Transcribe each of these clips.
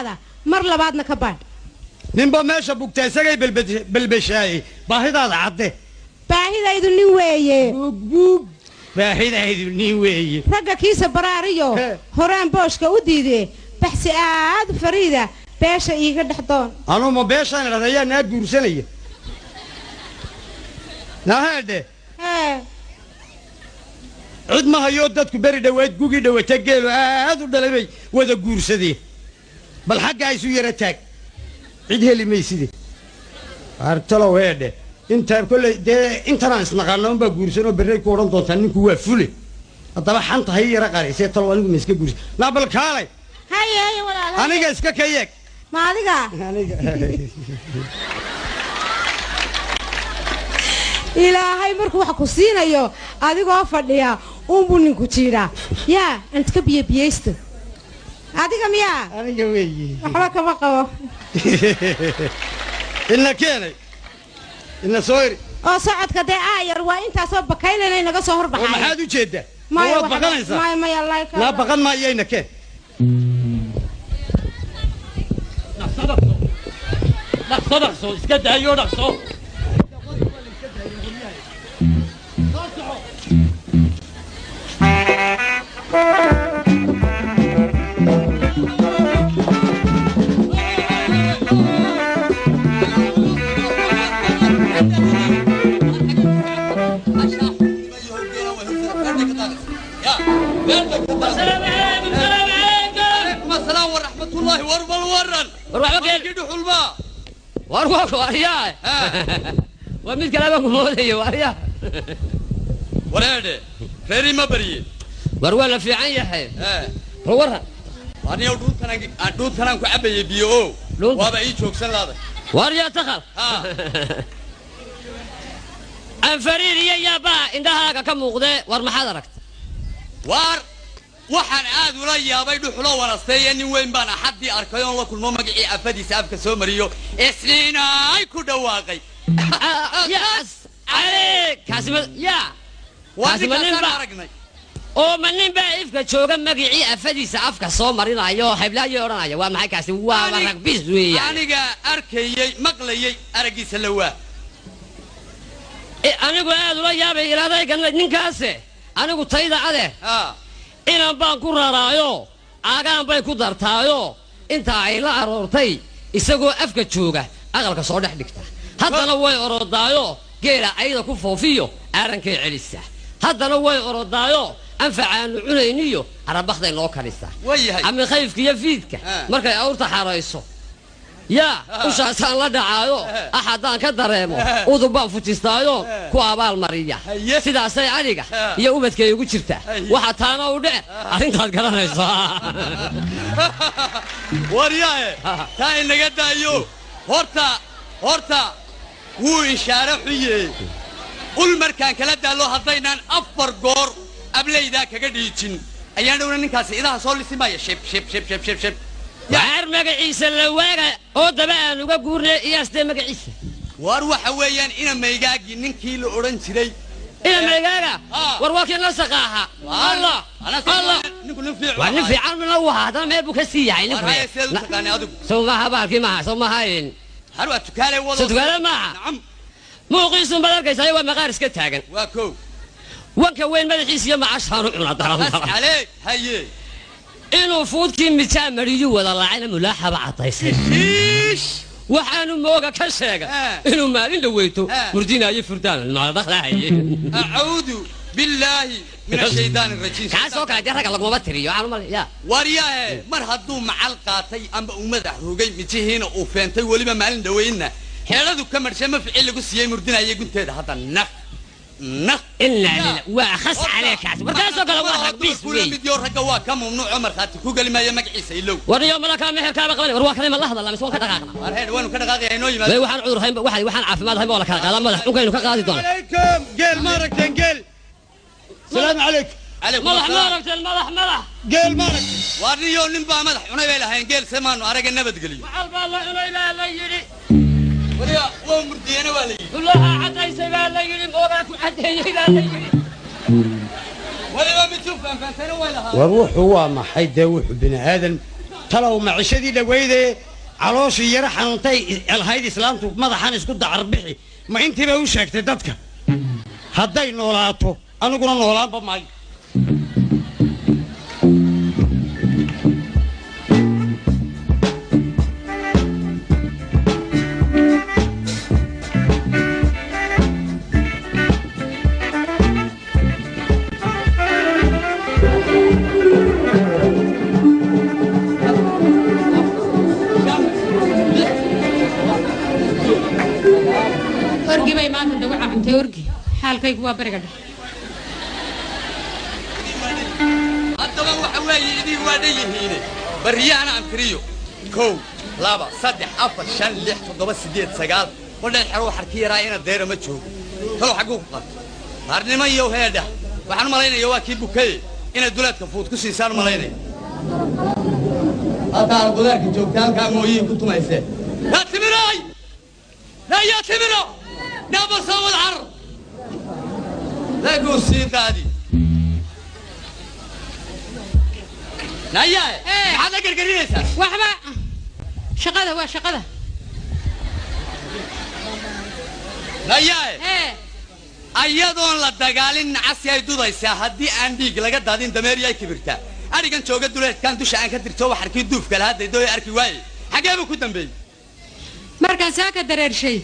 هذا مر لبعضنا كبار نبى ماشى بوكتي سجى بالبشاي باهدا عدي باهدا يدني وياه بوب باهدا يدني وياه رجع كيس براريو هران بوشك وديده بحسي عاد فريدة باشا يقعد حضان أنا ما باشا أنا رأيي ناد جورسلية لا هذا عد ما هيودت كبر دوات جوجي دوات تجيل هذا دلبي وذا جورسدي بالحق عايزو يرتاك عد هلي ميسدي أرتلو هذا أنت كل ده أنت رانس نقلنا بجورسنا بري كورن دوتاني كوا فلي طبعا حنت هي رقاري سيطلع ولو مسك جورس لا بالكالي هاي ولا أنا جالس كيك ما أديك إلهي مركو حكوسين أيوه أديك أفضليا بني كتيرة يا أنت كبيه بيست أديك ميا أنا جوي أحرك بقى إن كيني إن صوير ساعد كده عاير وأنت أصاب بكيلنا إنك صهر بحاجة ما حد يجده ما يلا لا بقى ما يينك نقصو اسكت ايوه نقصو السلام ورحمة الله ورن وارواك وارياه ومن كلامك مولي وارياه وريده ريري ما بري ورولا في عين يحيى ورا أنا أدوت أنا كعبة يبيو وهذا يشوك سنة واريا تخل أنفريد يا با عندها كم وغدة ور محاضرك waxaan aad ula yaabay dhuxlo wanaastay in weyn baan xaddi arkayo la kulmo magacii afadi saabka soo mariyo isniina ay ku dhawaaqay yes عليك كاسم يا كاسم aragnay oo manin baa ifka jooga magacii afadi saabka soo marinayo xiblayo oranayo waa maxay kaasi waa rag bis weeyaan aniga arkayay maqlayay aragiisa la waa anigu aad ula yaabay ilaadaygan ninkaas anigu tayda ade inaan baan ku raraayo aagaan bay ku dartaayo inta ay la aroortay isagoo afka jooga aqalka soo dhex dhigta haddana way orodaayo geela ayda ku foofiyo aarankay celisa haddana way orodaayo anfacaanu cunayniyo arabaxday noo karisa ama khayfka iyo fiidka markay awrta xarayso يا وشاسان لا دعايو أحدان كدريمو ودبان فتيستايو كو أبال مريا سيداسي عليقا يا أمتك يقول شرطة وحتانا ودع أرنتاد قرانيسا ورياه تاين لقد أيو هورتا هو إشارة حيه قل مركان كلا دالو هضينان أفر قور أبلي ذاك قد يتشن أيانا وننكاسي إذا صولي سمايا شب وعار مقعيسا لواقع او دبا نوغا غورنا ياسته مقعيسا وار waxa weeyaan ina meegaagi ninkii la oran jiray ina meegaaga war wakin la saqaaha Allah Allah ninku nin fiican waa nin fiican la wahada meel buu ka sii yahay ninku taqaan adigu soo ma habaalkii ma soo ma hayn harwa tukaale wado tukaale ma nacam muuqiisun badarkaysa waa maqaar iska taagan waa koow wanka weyn madaxiisa ma cashaanu cuna daran عليه haye إنه فوت كي متامريو ولا لعنا ملاحظة عطيسين وحانو موقع كشاقة إنه مالين لويتو مردينا يفردان المعرضة خلاهي أعوذ بالله من الشيطان الرجيم كاسوك أجرك الله مبتريو عالو مالي يا ورياه مرهدو معلقاتي أم بأمدح روغي متهينا وفانتي ولما مالين لوينا حيالدو كمرشا مفعيل لقو سيئي مردينا يقول تيدا هذا نخ إلا وأخص عليك مركاسوك الله واحد بيس كل مديور رقوا كم ممنوع عمر خاتي كو قال ما يمك عيسى يلو وريوم لك مهر كابا قبل وروا كلمة الله الله مسوون كدقاقنا ورهين وينو كدقاقي عينو يمال وي وحان عذر هين وحان عافماد هين بولا كدقاقنا مدح وكينو كقاضي دون عليكم قيل ماركتين قيل سلام عليك مدح ماركتين مدح قيل مارك وارنيو نبا مدح عناي لهين قيل سمانو أرق النبت قليو وحال الله عناي لا يجري وريا ومردينا والي كلها عدي سيبال لا يجري موقعك عدي لا يجري ولا ما بتشوف فانتنا ولا وروح هو ما حيد وروح بني آدم talow macishadii dhaweydee calooshii yara xanuuntay alhayd islaamtu madaxan isku dacar bixi ma intiiba u sheegtay dadka hadday noolaato aniguna noolaanba maayo حالكيك وابرقد هذا هو حوالي إذا وادي هنا بريانا عن تريو كو لابا صدح أفر شن لح تضبط سديد سجال ولا الحرو حركية راينا دايرة ما تشوف هو حقوق هارني ما يو هذا وحنا ملاينا يواكي بوكي إن الدولات كفوت كل شيء صار ملاينا هذا البلاد كجوك كان كمويه كنت ما يصير لا تمراي لا يا تمرا نبى صوت العرض لا يقول سيد هذه نايا هذا قرقريسة وحما شقده وشقده نايا أيضاً لا دجالين عسيا يدودا يساعدي عندي لقى دادين دميريا كبرتا أنا كان شوقة دولة كان دوش عن كتير سوى حركة دوف كلا هذا يدوي أركي واي حاجة أبو كتم بي مركز ساكت درير شيء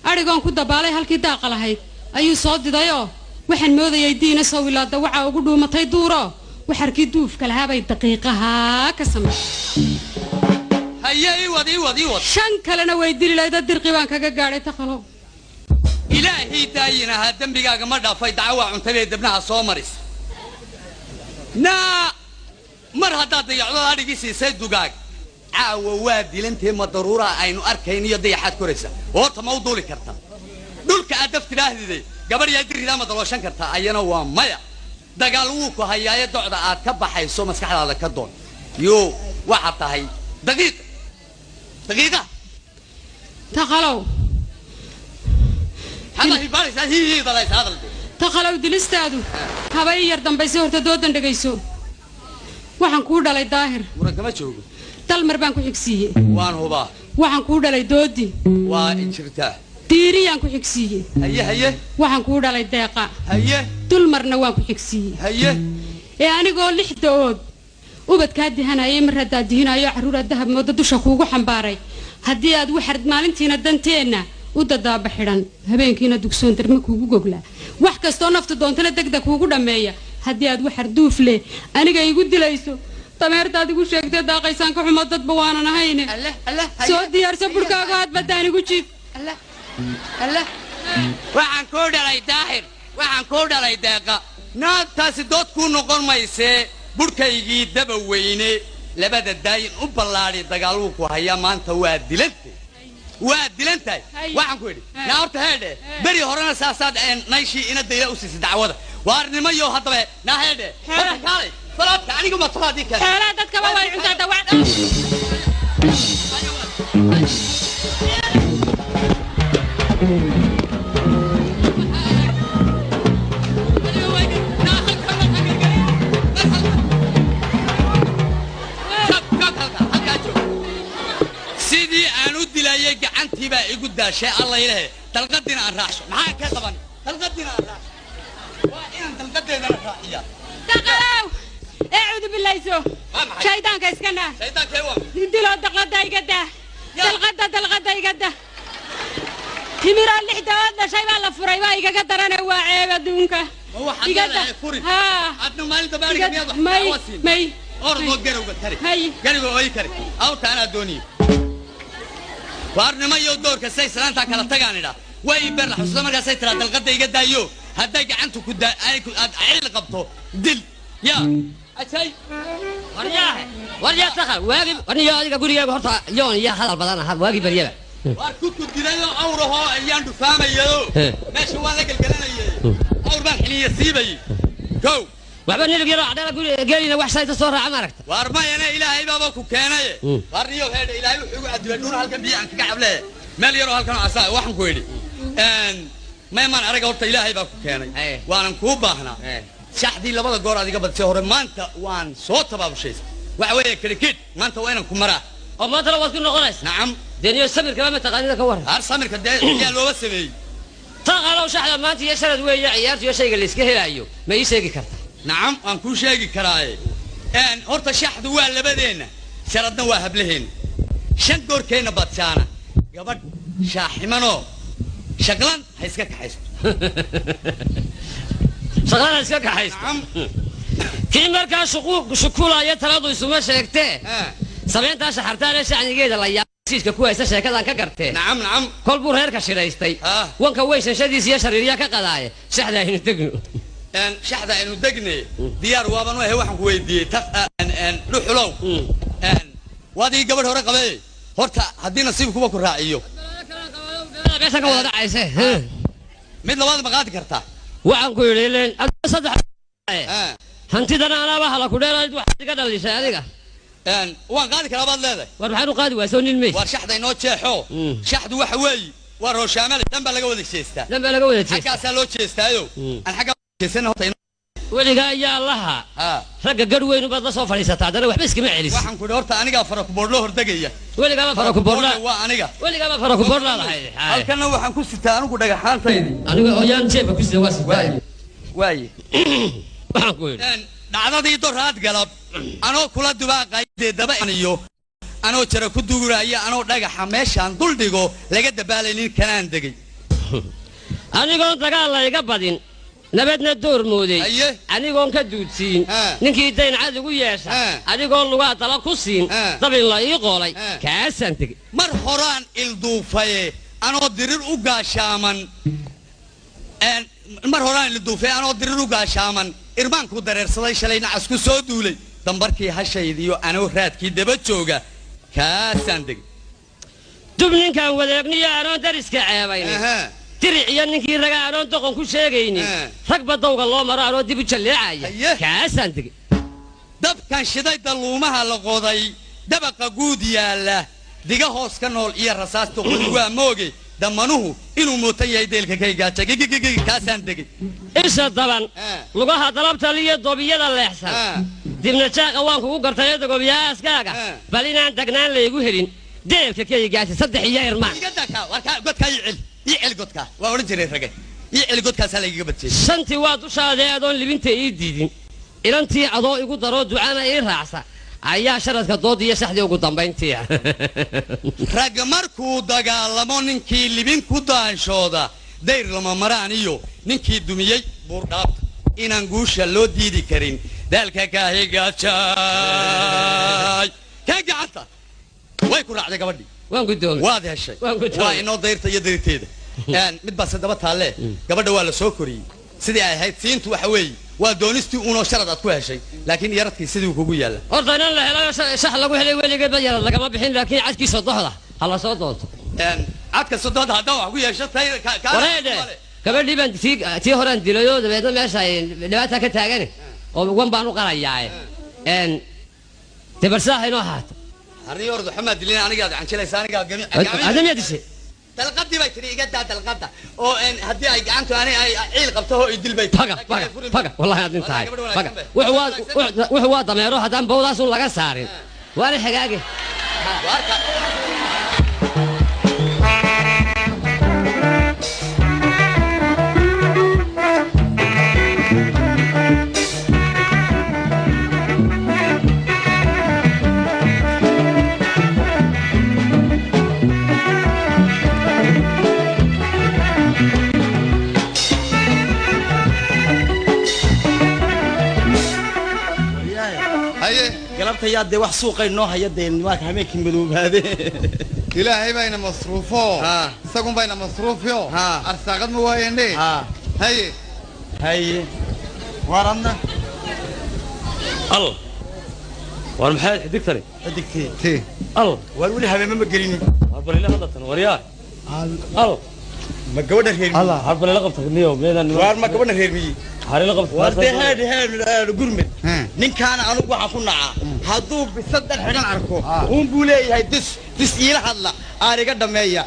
أنا كان كنت بالي هالكدا قلا هاي أيو صوت دايو وحن موذي يدينا سوي لا دوعة وقولوا متى يدورا وحركي دوف كلا هذا الدقيقة كسمة هيا ايوه شنك لنا ويدير لا يدير قوان كجاري تخلو إلهي داينا هدم بيجا مرة في دعوة عن تبي ابنها صومرس نا مرة هذا يعلو هذا جيسي سيد دقاق وادي لنتي ما ضرورة عينو أركين يدي حد كرسة وقت موضوع لكرتا دول كأدفت له ذي قبل يدري لا ما ضلوشان كرتا أينا ومايا دقالوك وهي يدعو دا كبا حيسو مسكح على كدون يو وحتى هي دقيقة تخلو هذا هي بارس هي ضليت هذا تخلو دلستادو هباي يردن بيسو تدودن دقيسو waxaan ku dhalay daahir murakama joogo dalmar baan ku xigsiiyay waan huba waxaan ku dhalay doodi waa injirta diiriyaan ku xigsiiyay haye waxaan ku dhalay deeqa haye dulmarna waan ku xigsiiyay haye anigoo lixdood ubadka dihanayay marada dihinayo caruura dahab moodo dusha kuugu xambaaray hadii aad waxard maalintiina danteena u dadaaba xiran habeenkiina dugsoon darma kuugu gogla wax kasto nafta doontana degdeg kuugu dhameeya hadii aad waxar duuf leh aniga igu dilayso tameertaad igu sheegtay daaqaysan ka xumo dad bawaanan ahayn soo diyaarsa burkaaga aad badaan igu jiif waxaan ku dhalay daahir waxaan ku dhalay deeqa naadtaasi dood ku noqon maysee burkaygii daba weyne labada daayin u ballaadhay dagaaluu ku haya maanta waa dilantahay waxaan ku idhi naa horta heedhe beri horena saasaad nayshii ina dayla u siisay dacwada waarnimo iyo haddaba naa heedhe kaalay salaadka anigu ma salaadii kale xeelaa dadka waa way cuntaa dawacda sidii aan u dilayay gacantiibaa igu daashay alla ilaahay dalqadina aan raacso maxaa ka qaban dalqadina aan raacso waa inaan dalqadeedana raaciya daqalow اعوذ بالله يسوع شيطانك اسكنا شيطانك ايوه دلو دقلدا يقدا دلقدا يقدا تمير اللحدود لا شيء ما لا فري با يقا درنا waa ceeb adduunka هو حقنا فوري عدنا مالين تبارك ميض مي أرضو قروقة كري هاي قروقة أي كري أو تانا دوني وارنا ما يودور كسي سلام تاكلا تغاني دا وي بير حسنا مركا سي ترى دلقدا يقدا يو هداك عنتو كدا عيل قبطو دل يا أشي وريا سخر واجب وريا أديك أقول يا بحرت يون يا هذا البدن هذا واجب بريبة واركوت كدينا أوره أيام دفامة يلو ماشي وانا قلقلنا أور بالحني يسيبي جو وعبني لك يروح عدالة قال لنا وحش سايت الصورة عمرك وارما أنا إلهي باباكو كيناي وارنيو هذا إلهي وحقو عدلون هالكن بيع عنك قبله مال يروح هالكن عصا وحن كويلي ما يمان أرجع ورت إلهي باباكو كيناي وانا كوبا هنا شحدي لبضة جورا دي قبل سهر ما أنت وان صوت باب شيء وعوية كريكيت ما أنت وين كمرة أو ما ترى واسكن نقرس نعم دنيا السمر كمان تقاني ذاك ورا هار سمر كده يا لو بس بي تقالوا شحذا ما أنت يشرد ويا عيارت يا شيء اللي يسكيه لايو ما يسيق كرت نعم أنكو شيء كراي أن هرت الشحذ ولا بدينا شردنا واهب لهن شنقور كينا باتشانا قبل شاحمانو شغلان هيسكك حيس شغلان هيسكك حيس نعم كي مركا شكولا يتراضو يسمى شيكتي سبعين تاشا حرتان ايش يعني جيدا لا يسيسك كويس شيكدا كقرتي نعم نعم كل بور هيركا شيريستي وانك ويش شديس يا شريريا كقدايه شحدا هين دغنو ان شحدا انو دغني ديار وابن وهي waxan ku weydiiyay taf an ruxulow an wadi gabadh hore qabay horta hadii nasiib kuba ku raaciyo meesha ka wada dhacayse mid labaad ma qaadi kartaa waxaan ku yiraahdeen saddex hantidana anaba hala ku dheerayd wax iga dhalisay adiga ان waan qaadi karaa baad leedahay war maxaan u qaadi waasoo nin meey war shaxda inoo jeexo shaxdu waxa weey war rooshaamel dhanba laga wada jeestaa dhanba laga wada jeestaa xaggaas loo jeestaayo an xagga jeesana horta weliga ayaa allaha ragga garweyn baad la soo fadhiisataa dana waxba iskama celis waxaan ku horta aniga fara ku boorlo hordagaya weliga ma fara ku boorla waa aniga weliga ma fara ku boorla lahayd halkana waxaan ku sitaa anigu dhagaxaantaydi aniga oo yaan jeeba ku sida waas waay waxaan ku yiri dhacdadii doraad galab anoo kula dubaaqaydee daba aniyo anoo jara ku duuraya anoo dhagaxa meeshaan dul dhigo laga dabaalaynin kanaan degay anigoon dagaal la iga badin nabadna door mooday anigoon ka duudsiin ninkii dayn cad ugu yeesha anigoon lugaa dala ku siin dabin la ii qoolay kaasaan tegey mar horaan ilduufaye anoo dirir u gaashaaman mar horaan ilduufaye anoo dirir u gaashaaman irmaanku dareersaday shalay nacas ku soo duulay dambarkii hashaydiyo anoo raadkii daba jooga kaasaan degay dub ninkaan wadeegniyo anoon dariska ceebaynin tiriiciyo ninkii raga anoon doqon ku sheegaynin rag badowga loo maro anoo dib u jalleecaya kaasaan degay dabkan shiday dalluumaha la qoday dabaqa guud yaalla diga hoos ka nool iyo rasaasta qulwaa mooge damanuhu inuu mootan yahay deelka kaygaaja kaasaan degay isha daban lugaha dalabta liyo dobiyada leexsan dibna jaaqa waan kugu gartay dagobiyaaskaaga bal inaan dagnaan laygu helin deelka kaygaaja saddex iyo irmaan godkaa ii cel godkaa waa odhan jiray rage ii cel godkaasaa laygaga badjiyey shantii waa dushaadee adoon libinta ii diidin ilantii adoo igu daroo ducana ii raacsa ayaa sharadka dood iyo saxdii ugu dambayntii rag markuu dagaalamo ninkii libin ku daanshooda dayr lama maraan iyo ninkii dumiyey buurdhaabta inaan guusha loo diidi karin daalka kaahigaajaay kee gacanta way ku raacday gabadhii waan guddoomay waad heshay waa inoo dayrta iyo dayrteeda mid baa sadaba taalle gabadha waa la soo koriyey sidii ay ahayd siintu waxa weeye waa doonistii uunoo sharad aad ku heshay laakiin yaradkii sidii kugu yaalla horta inan la helayo shax lagu helay weligeedba yarad lagama bixin laakiin cadkii sodohda ha la soo doonto cadka sodohda haddaan wax ku yeeshatay wareedhe gabadhii baan tii horaan dilayoo dabeedna meesha dhibaata ka taagane oo wan baan u qarayaaye debarsaha inoo ahaato arrin ordo xamaad dilina anigaad canjilaysa anigaa adamiyaa dishay dalqadii bay tiri iga daa dalqada oo haddii ay gacantu ani ay ciil qabto oo idil bay faga wallahi aad intahay faga wuxuu waa dameero haddaan bawdaas un laga saarin waana xagaage galabta yaa dee wax suuqay noo haya dee nimaanka hameenkii madoobaade ilaahay bayna masruufo isagun bayna masruufyo arsaaqad ma waayende haye waradna al war maxay xidigtani xidigtii al war weli habeema ma gelinin war balila hadatan waryaa al ma gabadha reer Allah har balila qabtaniyo meedan war ma gabadha reer miyi harila qabta war dee heed gurmed ninkaana anugu waxaan ku nacaa hadduu bisadan xidhan arko uun buu leeyahay dis iila hadla aariga dhameeya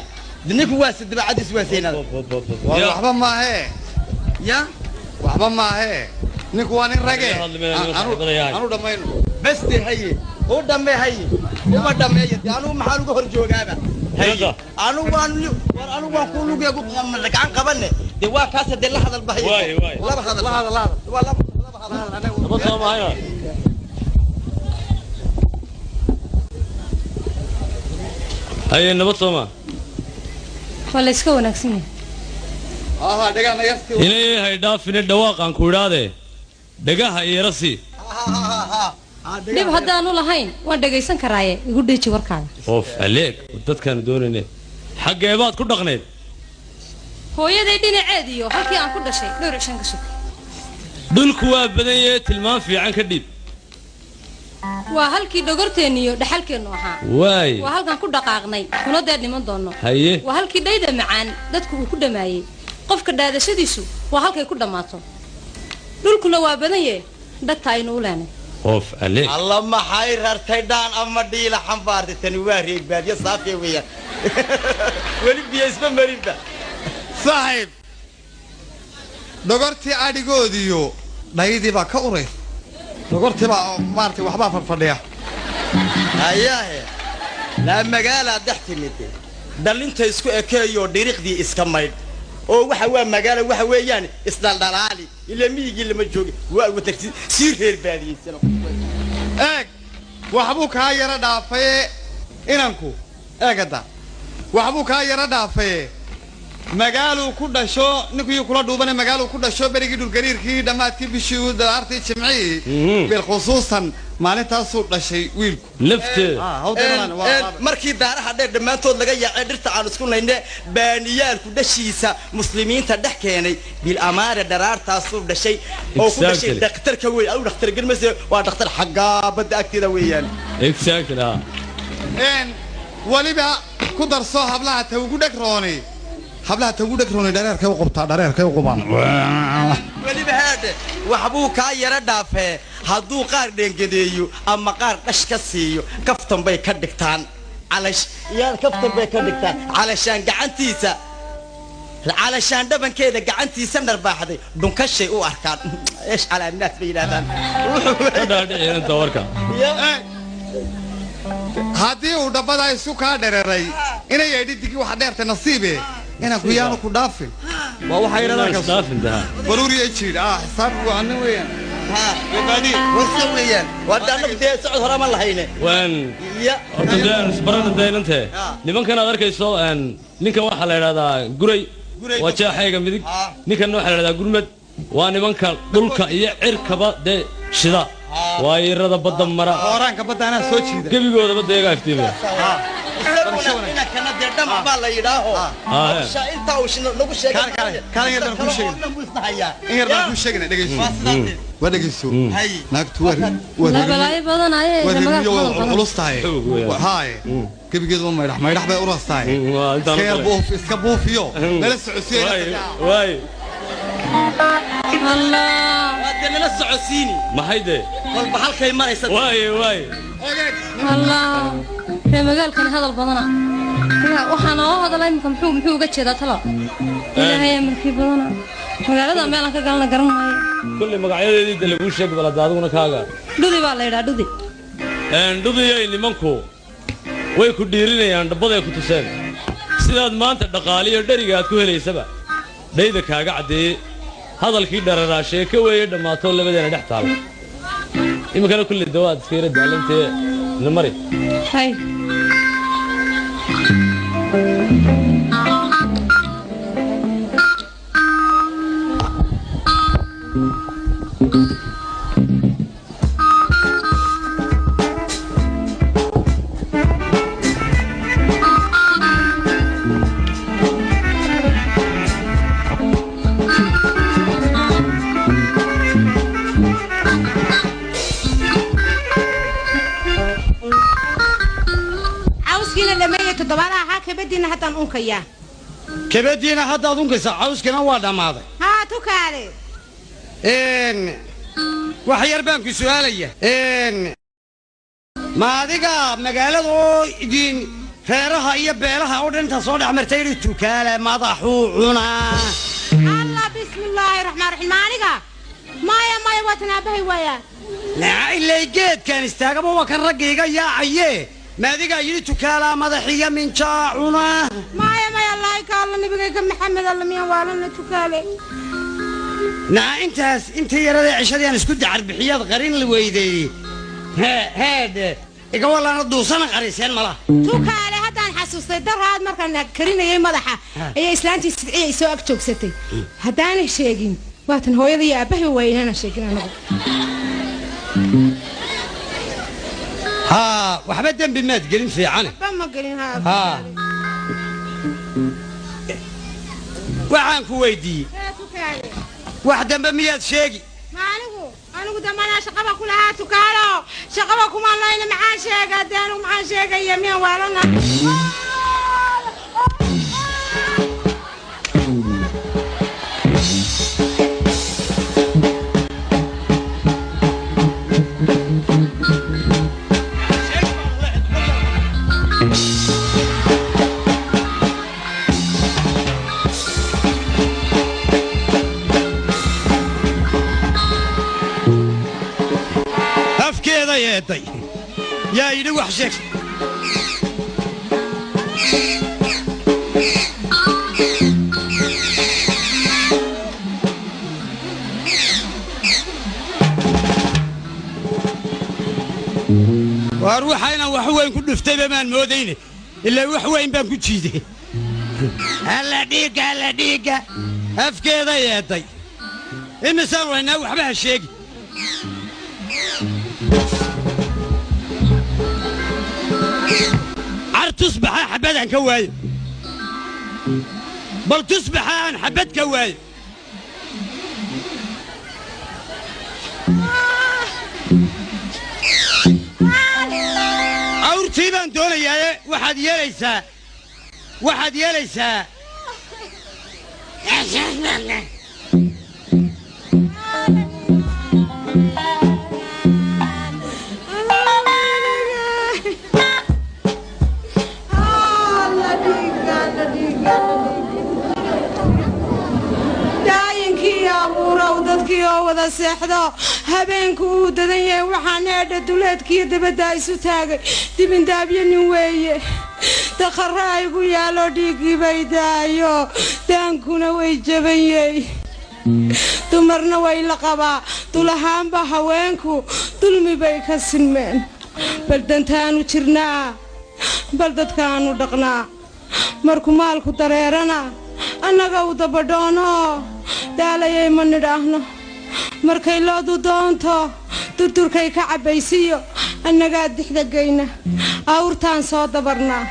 ninku waa sadabacadis waa seenada waxba maahe ya waxba maahe ninku waa nin rage anu dhamayno bas dee haye ودمي هي وما دمي أنا ما حلو كهر جوجابا هي أنا وان كله يقول لك عن قبلنا دوا كاسة دل هذا البهي واي لا نبط صومة هاي هاي نبط صومة ولا يسكو نكسيني دقانا يستي إني هاي دافين الدواق عن كورادة دقاها يرسي dib haddaanu lahayn waan dhagaysan karaaye igu dheeji warkaaga اوف عليك dadkan doonayne xagee baad ku dhaqneed hooyaday dhinaceediyo halkii aan ku dhashay dhowr cishan ka sug dhulku waa badan yahay tilmaan fiican ka dhib waa halkii dhogorteeniyo dhaxalkeenu ahaa waay waa halkan ku dhaqaaqnay kuna deed niman doono haye waa halkii dhayda macaan dadku uu ku dhamaayay qofka dhaadashadiisu waa halkay ku dhamaato dhulkuna waa badan yahay dadta aynu u leenay اوف عليك الله ما حير ارتدان اما ديلا حنبار تنواري باديه صافيه ويا ولي بيسمى مريبا صاحب دغورتي اديغوديو دايدي با كوري دغورتي با مارتي وحبا فرفديا اياه لا مقاله دحتمتي دلنت اسكو اكيو ديريقدي اسكا مايد oo waxa waa magaalo waxa weeyaan isdaldalaali ila miigi lama joogo waa watarti sii reer baadiyaysan eeg waxbuu ka yara dhaafay inanku eegada waxbuu ka yara dhaafay magaalo ku dhasho ninkii kula dhuubanay magaalo ku dhasho berigi dhul gariirkii dhamaadkii bishii daartii jimcii bil khusuusan maalintaas uu dhashay wiilku lafteed markii daaraha dheer dhamaantood laga yaacay dhirta aan isku naynay baaniyaalku dhashiisa muslimiinta dhex keenay bil amaare daraartaas uu dhashay oo ku dhashay dhakhtarka weey aw dhakhtar galmase waa dhakhtar xagga bada agteeda weeyaan exactly waliba ku darso hablaha tawgu dhagroonay hablaha tawgu dhagroonay dhareerkay u qabtaa dhareerkay u qabaan waliba hada waxbuu ka yara dhaafay hadduu qaar dhengadeeyo ama qaar dhash ka siiyo kaftan bay ka dhigtaan calash yaan kaftan bay ka dhigtaan calashaan gacantiisa calashaan dhabankeeda gacantiisa narbaaxday dhunkashay u arkaan eesh calaamnaad bay yidhaahdaan kadhaadhicin tawarka haddii uu dhabbada isu kaa dhereeray inay eedhidigi waxa dheertay nasiibe inaan ku yaanu ku dhaafin waa waxa yidhahdaa dhaafintaha baruuri ay jiid xisaabku waa anna weeyaan وبعدين وسويا ودانا بدي سعود هرم الله هينه وين يا أردن سبرنا دين أنت لمن كان أدرك يسوع أن نك واحد هذا قري وجاء حاجة مديك نك نوح هذا قرمت وأنا من كان دولك يعركبا ده شدا ويرد بدم مرة أورانك بدأ أنا سوتشي ده كيف يقول بدأ يقع في تيبه أنا كنا دردم بالله يراهو شا أنت وش نقول شيء كان يقدر يقول شيء يقدر يقول شيء دقيقة ودقيقة هاي نكتور لا بلاي بدن هاي خلص تاعي هاي كيف يقول ما يرح بأوراس تاعي خير بوف إسكبوف يو لا السعودية واي الله هذا لا السعوديني ما هيدا والله هالكي ما يصدق واي الله في مجال كان هذا البضنة وحنا هذا لا يمكن محو قتشة تلا إلا هي من كي بضنة مجال هذا ما لك قالنا قرنا كل مقعد يدي اللي بوشك بلا دادونا كاغا دودي بالله يدا دودي دودي اللي منكو way ku dhiirinayaan dhabbada ay ku tuseen sidaad maanta dhaqaaliyo dhariga aad ku helaysaba dhayda kaaga cadeeyay hadalkii dhararaashay ka weeyay dhamaato labadeena dhex taal imikana kulli dawaad iskayra daalantee namari hay كبدينا هذا أظن كيسا عاوز كنا وادا ماذا ها تكالي وحير بانك سؤالية ما دقا مقالة دين فيرها إيا بيرها أودن تصور عمرتين التكالة ما ضحوعنا الله بسم الله الرحمن الرحيم ما دقا maya watanaabay waya لا إلا جيت كان استاقبوا وكان رقيقا يا عيه ما ذيقا يلتك على مضحية من شاعنا maya الله يكالله نبقى محمد الله ميا والنا تكالي نا انت يا رضي عشري انا اسكت عرب حياض غرين الويدي هاد اقوى الله ندو سنة غريسين ملا تكالي هذا حسوسي در هاد مركان كرينا يا مضحة اي اسلانتي اي سوق جوكستي هداني شيقين واتن هو يضي ابهي وين انا شيقين انا ها وحبت دم بمات قلين في عنه ما قلين ها وعن كويدي واحدة بميات شيقي ما أنا دمنا شقبة كلها تكالو شقبة كمان لا إلا معان شيقة دانو معان شيقة يمين والنا يا يدي وحشك واروح انا وحوين كل فتبه ما موديني الا وحوين بان كجيده هلا ديقه افكيده يا دي النسان وهنا وحبها الشيق عر تصبح حبات عن كواي بل تصبح عن حبات كواي أورتيبان دون يا واحد يليسا wada seexdo habeenku uu dadan yahay waxaan eedha duleedkii dabadda isu taagay dibindaabyo nin weeye dakhara igu yaalo dhiiggii bay daayo daankuna way jabanyey dumarna way la qabaa dulahaanba haweenku dulmi bay ka sinmeen bal dantaanu jirnaa bal dadkaanu dhaqnaa markuu maalku dareerana annaga u dabadhoono daalayay ma nidhaahno markay loodu doonto durturkay ka cabbaysiyo annagaa dixda geyna awrtaan soo dabarnaa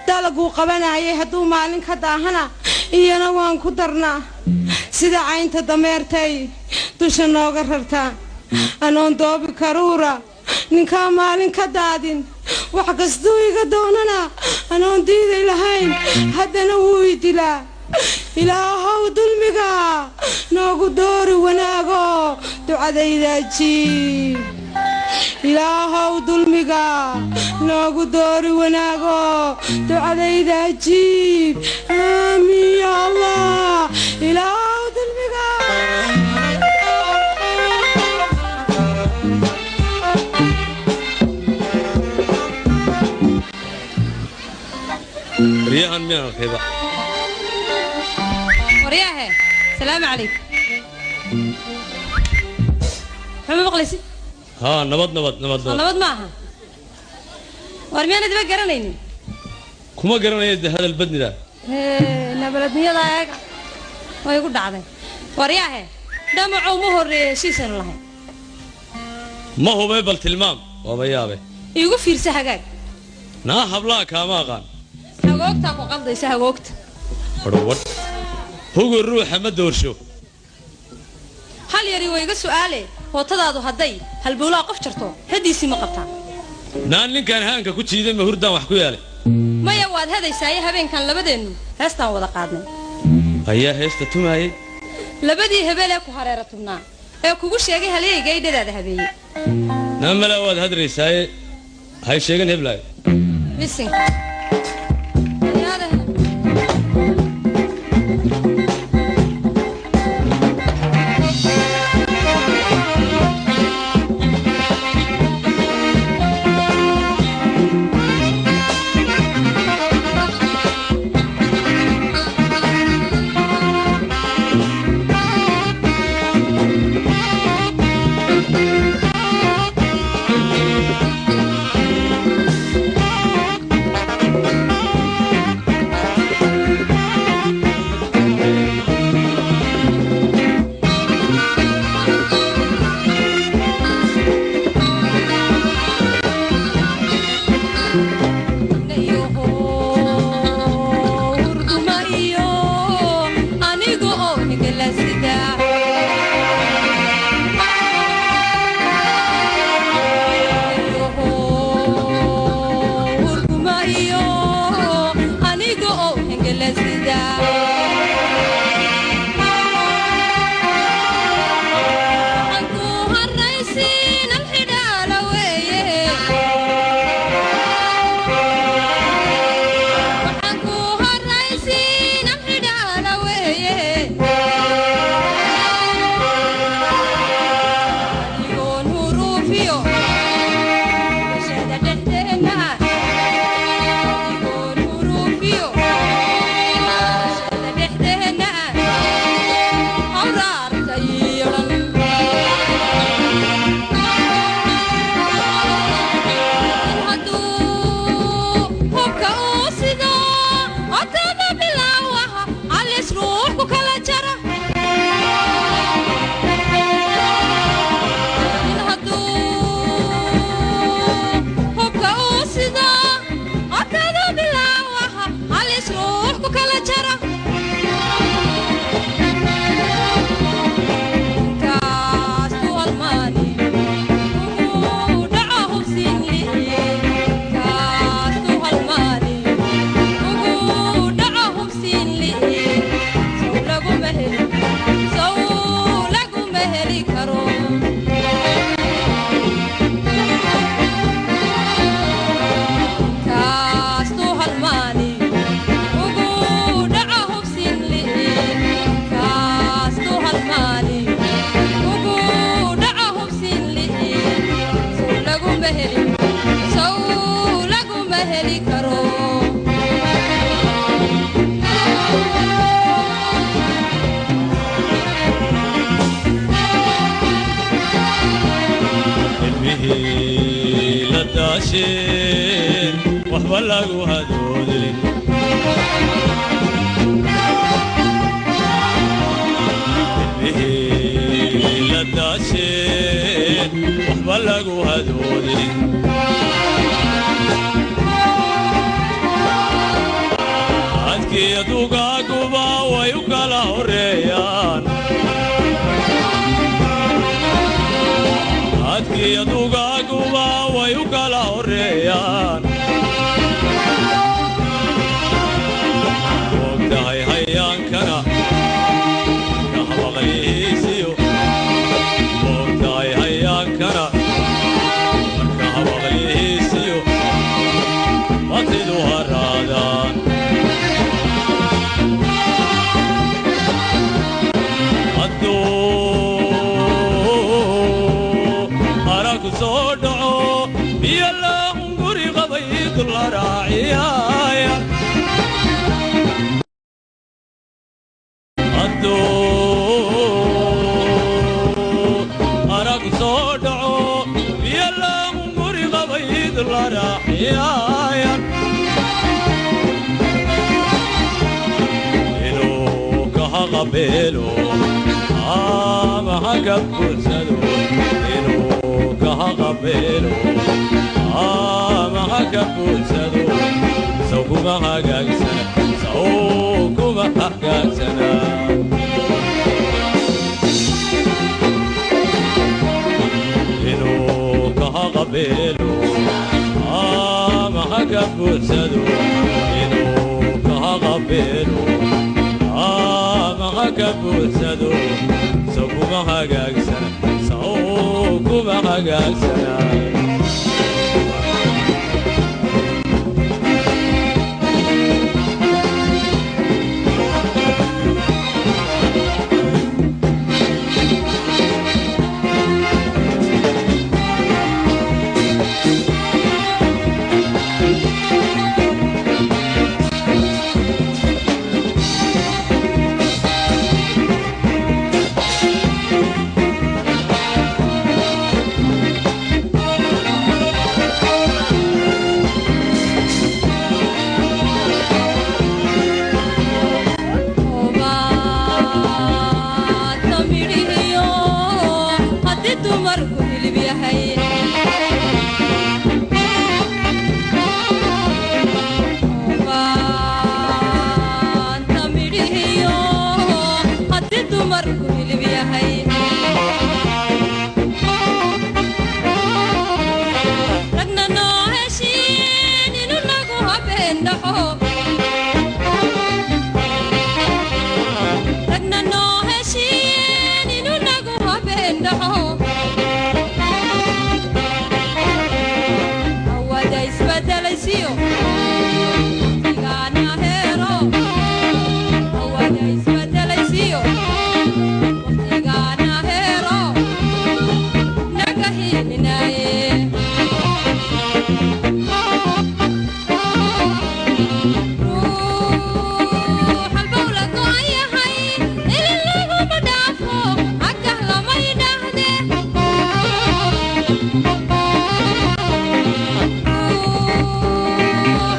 dalaguu qabanayay hadduu maalin ka daahana iyana waan ku darnaa sida caynta dameertay dusha nooga rartaa anoon doobi karuura ninkaa maalin ka daadin wax kastuu iga doonana anoon diiday lahayn haddana wuu i dilaa ilaahow dulmiga noogu doori wanaago ducadayda ajiib ilaahow dulmiga noogu doori wanaago ducadayda ajiib aamiin ya allah ilaahow dulmiga ريان من الخيبة ورياها السلام عليكم ما مقلسي ها نبض معها ورميانا دبا قرانيني كما قرانا يد هذا البدن ده نبلدني ضايق ويقول دعدي ورياها دمعوا مهر شيسن الله ما هو بيبل تلمام وبيابه يقول في رساحك نا حبلا كما قان هاغوقتك وقلديس هاغوقت ورور هو الروح ما دورشو هل يري ويغا سؤالي وتدادو هدي هل بولا قف جرتو هديسي ما قبتا نان nin kan haanka ku jiiday ma hurdaan wax ku yaalay maya waad hadaysaay habeenkan labadeenu heestan wada qaadnay ayaa heesta tumaayay labadii hebele ku hareera tubnaa ee kugu sheegay haleeyay dhadaada habeeyay namala waad hadraysay hay sheegan heblay bisin kala jara in hadduu hubka uu sida codkadu bilaawaha halis ruux ku kala jara وحبا لغو هدودي لداشين وحبا لغو هدودي عدكي يدوغا قبا ويوكالا هريان عدكي يدوغا قبا ويوكالا هريان وقتهاي هيان كنا كهبغيسيو وقتهاي هيان كنا كهبغيسيو مطلو هرادان أدو أراك صدعو يلا انقري غبيت الراعية أدو أراك صدعو يلا انقري غبيت الراعية إلو كهغبيلو ما هكبسدو إلو كهغبيلو ما هكبسدو سوكما هكاكسنا سوكما هكاكسنا إلو كهغبيلو ما هكبسدو إلو كهغبيلو ما هكبسدو سوكما هكاكسنا سوكما هكاكسنا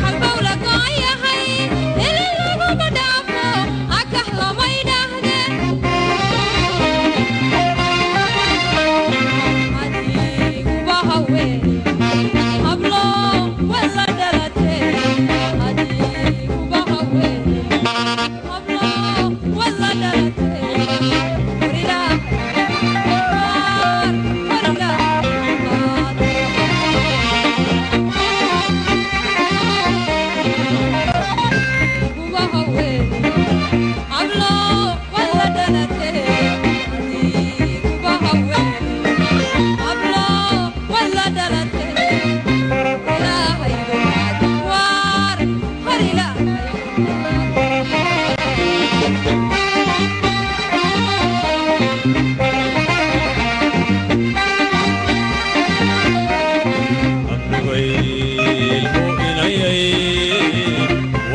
halbowla go'an yahay ilin laguma dhaafo akah lamayda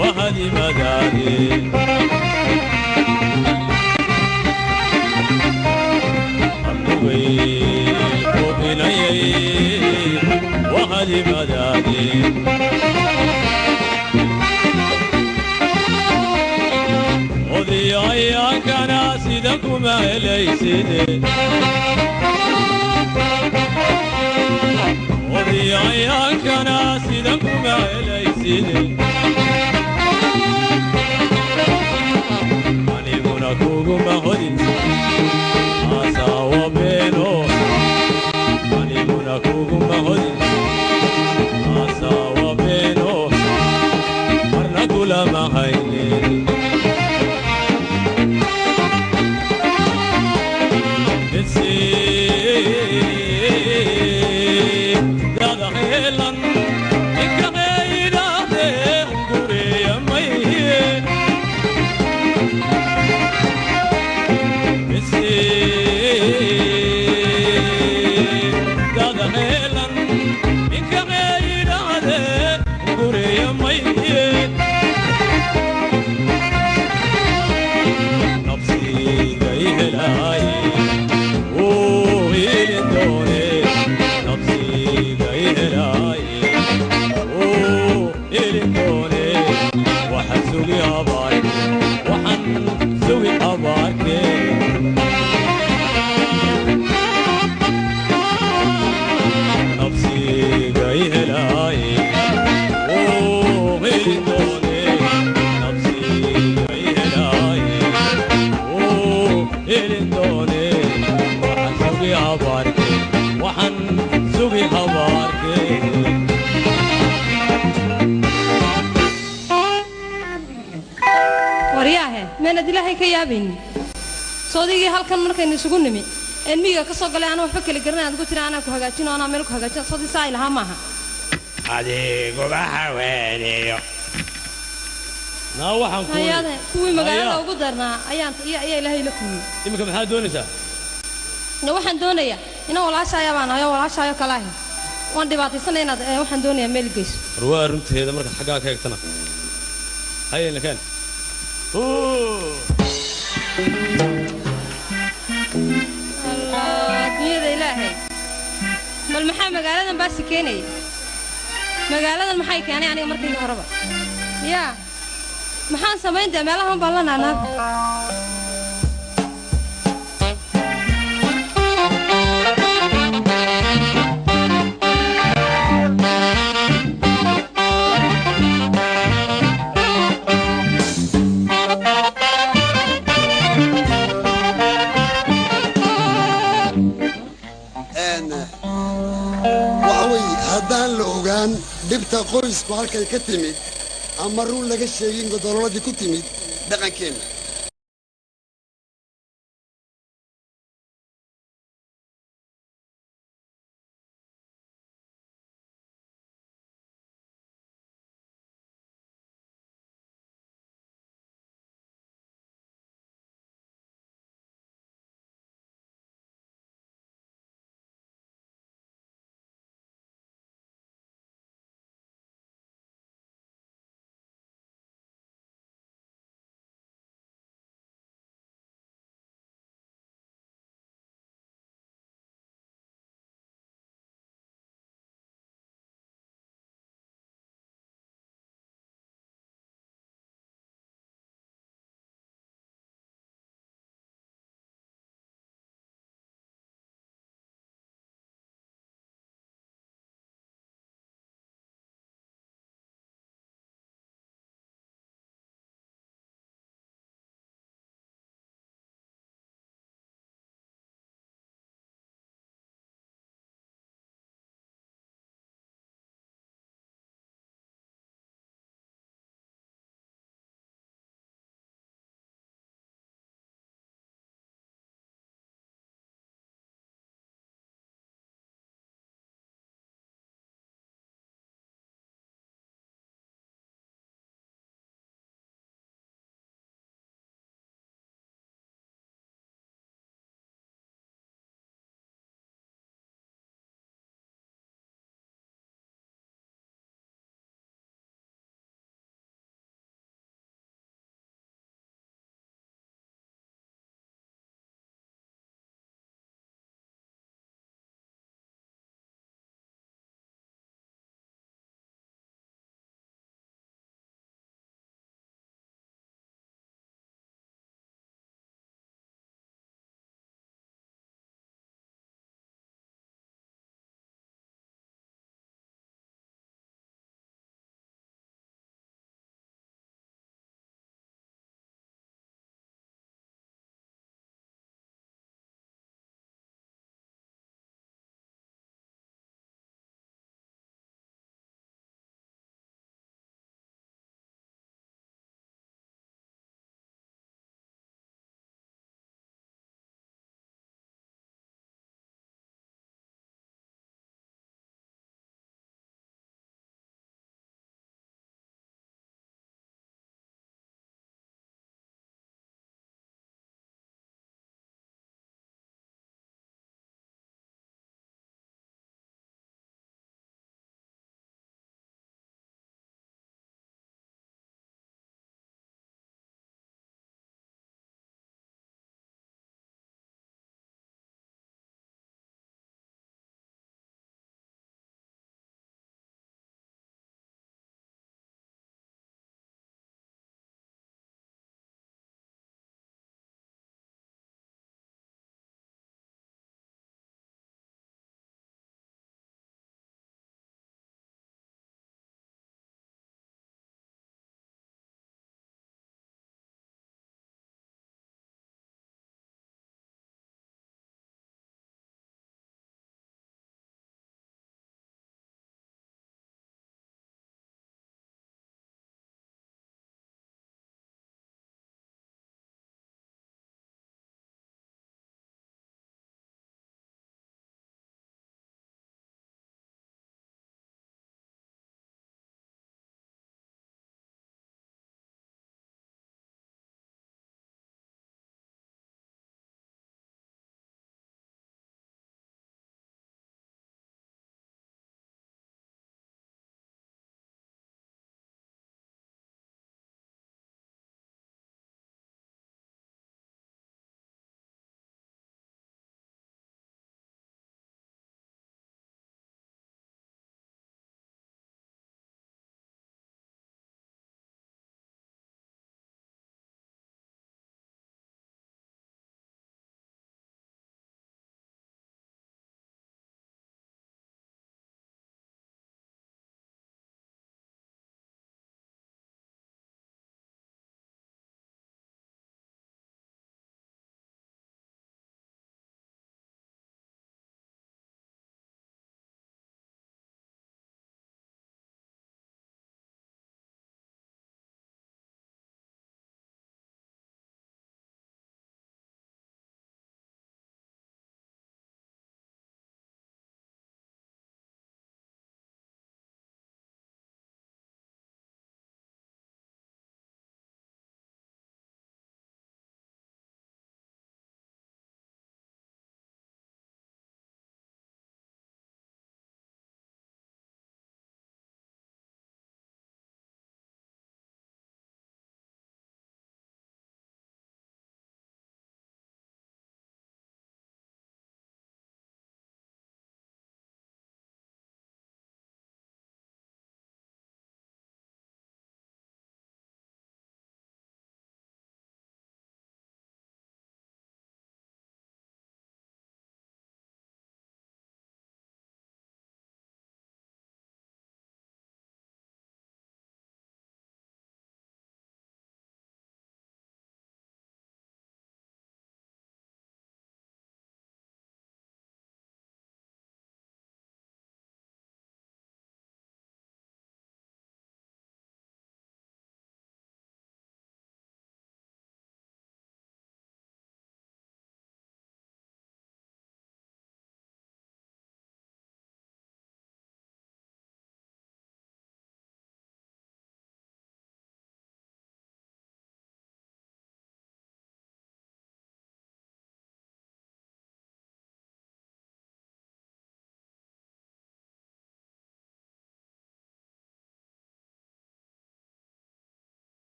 وهدي مدادي أبوي وبنيي وهدي مدادي خذي عياك ناسدكما إلي سيدي خذي عياك ناسدكما إلي سيدي أني منكوكما هدي آسا وبينو أني منكوكما هدي آسا وبينو مرنا كل ما هيني صديقي هل كان مركين يسقون نمي الميجا كسوق لي أنا وحبك اللي قرنا تقول ترى أنا كهجاتين وأنا أعمل كهجاتين صديق سائل ها معها هذه قبحة ويني نوح نقول هيا كوي مقالة وقدرنا أيان يا إلهي لكم يمكن من هذا دونسة نوح دونية إنه ولا شيء أنا ولا شيء كلاهي وأنا دبعت سنة نوح دونية ميل جيش رواه رنت هذا مركز حقاك هيك تنا هيا اللي كان الدنيا إلهي بل محا مقالة بس كيني مقالة المحاي كياني يعني مركين هربا يا محا سمين ده مالهم بالنا أنا dhibta qoysku halkay ka timid ama run laga sheegin godolladii ku timid dhaqankeena